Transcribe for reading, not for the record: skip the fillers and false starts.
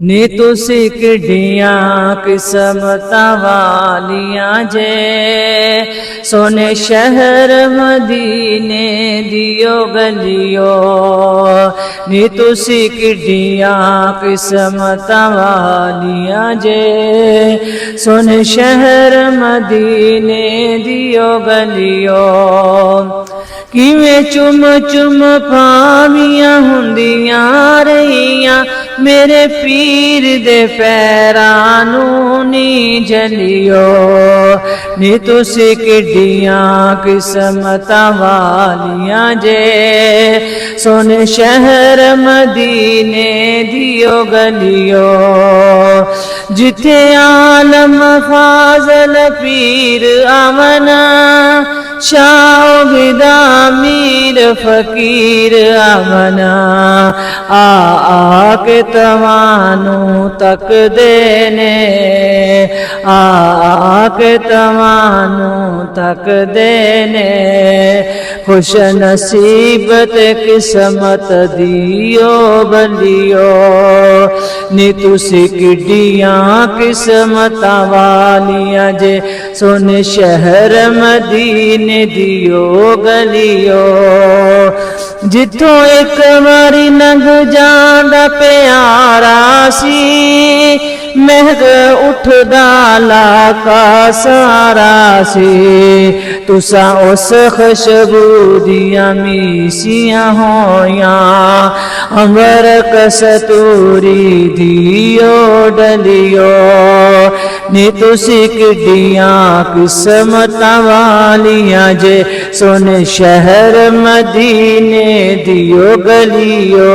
नी तुसी किड्डियां किस्मतां वालियां जे, सोने शहर मदीने दियो गलियो। नी तुसी किड्डियां किस्मतां वालियां जे, सोने शहर मदीने दियो गलियो। किवें चुम चुम पावियां हुंदियां रहियां, मेरे पीर दे पैरां नूं नी जलियो। नी तुसी किड्डियां किस्मतां वालियां जे, सोने शहर मदीने दियो गलियो। जिथे आलम फाजल पीर आमना, शाह बिदा मीर फकीर आमना, आके तवानू तक देने, आके तवानू तक देने। खुश नसीबत किस्मत दियो बलियो। नी तुसी किड्डियां किस्मतां वालियां जे, सोने शहर मदीने दियो गलियो। जिथों एक बारी लंघ जांदा प्यारा सी, महक उठदा लाका सारा सी। तुसा उस खुशबू दियां मीसियां होयां, अंबर कस्तूरी दियो डलियो। नी तुसी किड्डियां किस्मतां वालियां जे, सोने शहर मदीने दियो गलियो।